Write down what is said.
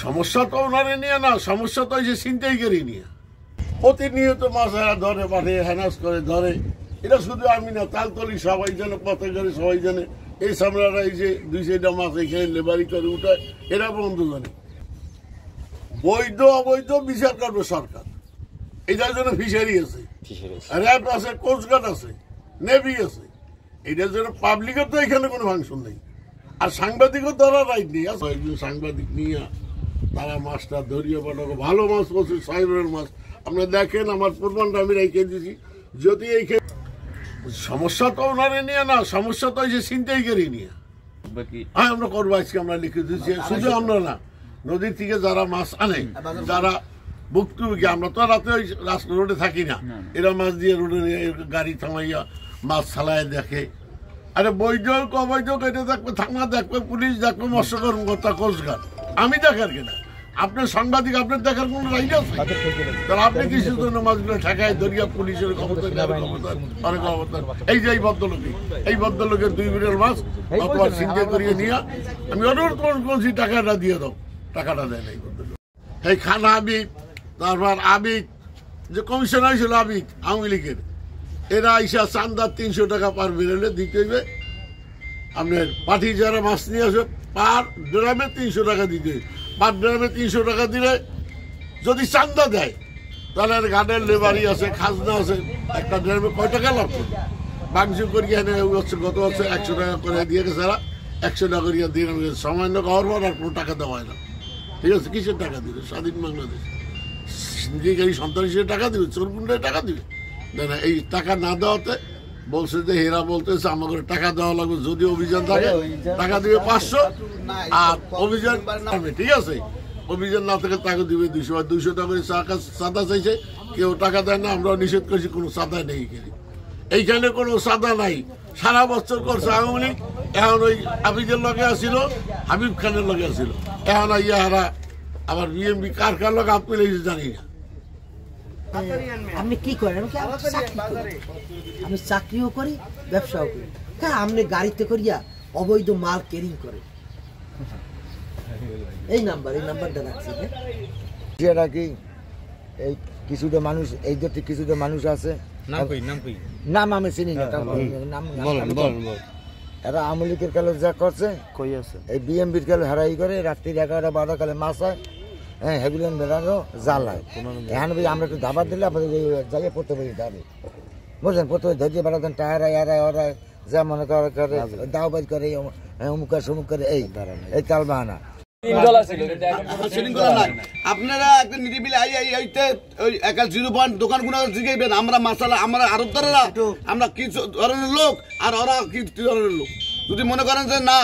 সমস্যা তো ওনারে নিয়ে না, সমস্যা তো এসে ছিনতাইকারী নিয়ে। প্রতিনিয়ত মাছ ধরে মাঠে হ্যানাস করে ধরে। এটা শুধু আমি না, তালতলি সবাই জানে, পথে জানে, সবাই জানে। এই সামলারা এই যে 200টা মাছ এখানে লেবারি করে উঠায়, এরা বন্ধু জানে। বৈধ অবৈধ বিচার করবে সরকার। এটার জন্য ফিশারি আছে, র্যাব আছে, কোস্টগার্ড আছে, নেভি আছে। এটার জন্য পাবলিকের তো এখানে কোনো ফাংশন নেই। আর সাংবাদিকও ধরার রাইট নেই। একজন সাংবাদিক নিয়ে তারা মাছটা ধরিয়ে পাঠাবো। ভালো মাছ বলছে, সাইবরের মাছ। আপনারা দেখেন, আমার প্রমাণটা আমি রেখে দিয়েছি। যদি এই সমস্যা তো ওনারে নিয়ে না, সমস্যা তো এসে ছিনতাইকারী নিয়ে। হ্যাঁ, আমরা করবো। আজকে আমরা লিখে দিচ্ছি। শুধু আমরা না, নদীর থেকে যারা মাছ আনে, যারা ভুক্তভোগী, আমরা তো রাতে ওই রোডে থাকি না, এরা মাছ দিয়ে রোডে গাড়ি থামাইয়া মাছ চালায় দেখে। আরে বৈধ হোক অবৈধ হোক, এটা দেখবে থানা, দেখবে পুলিশ, দেখবে মৎস্য কর্মকর্তা, কোস্টগার্ড। আমি দেখার কিনা? আপনার সাংবাদিক, আপনার দেখার কোন রাইট আছে? তাহলে আপনি কিছু জন্য মাছগুলো ঠেকায় ধরিয়া পুলিশের ক্ষমতা, অনেক ক্ষমতা। এই যে এই ভদ্রলোকের 2 বিলের মাছ অথবা ছিনতাই করিয়ে নিয়ে আমি অনুরোধ করছি টাকাটা দিয়ে দাও। টাকাটা দেয় না এই ভদ্রলোক। এই খান আবিদ, তারপর আবিদ যে কমিশনার ছিল আবিদ আওয়ামী লীগের, এরা আইসা চান্দা 300 টাকা পার বেরোলে দিতে হবে। আপনার পাঠি যারা মাছ নিয়ে আসে পার ড্রামে 300 টাকা দিতে হবে। পার ড্রামে 300 টাকা দিলে যদি চান্দা দেয়, তাহলে গার্ডের লেবারি আছে, খাজনা আছে। একটা ড্রামে কয় টাকা লাভ করবে? বাংশ করিয়া এনে হচ্ছে গত বছর 100 টাকা করে দিয়ে গেছে। 100 টাকা করিয়া দিয়ে সামান্য খাওয়ার পর আর কোনো টাকা দেওয়া হয় না। ঠিক আছে, কিসের টাকা দিবে? স্বাধীন বাংলাদেশ এই সন্তান হিসেবে টাকা দিবে, চোরগুন্ডায় টাকা দিবে না। এই টাকা না দেওয়াতে বলছে যে হেরা বলতেছে আমাকে টাকা দেওয়া লাগবে। যদি অভিযান থাকে টাকা দিবে 500, আর অভিযান ঠিক আছে, অভিযান না থাকে টাকা দিবে 200 টাকা করে। চাঁদা চাইছে, কেউ টাকা দেয় না। আমরা নিষেধ করছি, কোনো চাঁদা নেই এইখানে, কোনো চাঁদা নাই। সারা বছর করছে আওয়ামী লীগ। এখন ওই হাবিজের লগে আসছিল, হাবিব খানের লগে আসছিল। এখন ইয়ারা আবার বিএমপি কার কার লগে আপনি জানি না। আপনি কি করেন? আমি চাকরিও করি, ব্যবসাও করি। হ্যাঁ, আপনি গাড়িতে করিয়া অবৈধ মাল ক্যারিং করে। এই নাম্বারটা রাখছি। এটা কি এই কিছুটা মানুষ, এই যে কিছুটা মানুষ আছে, নাম আমি চিনি না। এরা আওয়ামী লীগের কালে যা করছে, এই বিএমপির কালে হারাই করে, রাত্রি 11-12 কালে মাছ হয়। হ্যাঁ, হেগুলো বেড়ানো জ্বালায়। এখানে আমরা একটু দাবার দিলে আপনাদের জায়গায় পড়তে পারি দাবি, বুঝলেন? প্রথমে ধৈর্য বেড়াতেন, টায়ারায় ওরাই যা মনে করে দাও বাজ করে, অমুক সমুক করে, এই তাল বাহানা। আপনারা একটা নিরিবিলি ওই 0 পয়েন্ট দোকানগুলো জিগাইবেন। আমরা মাসালা, আমরা আরবদারেরা, আমরা কি ধরনের লোক আর ওরা কি ধরনের লোক। যদি মনে করেন যে না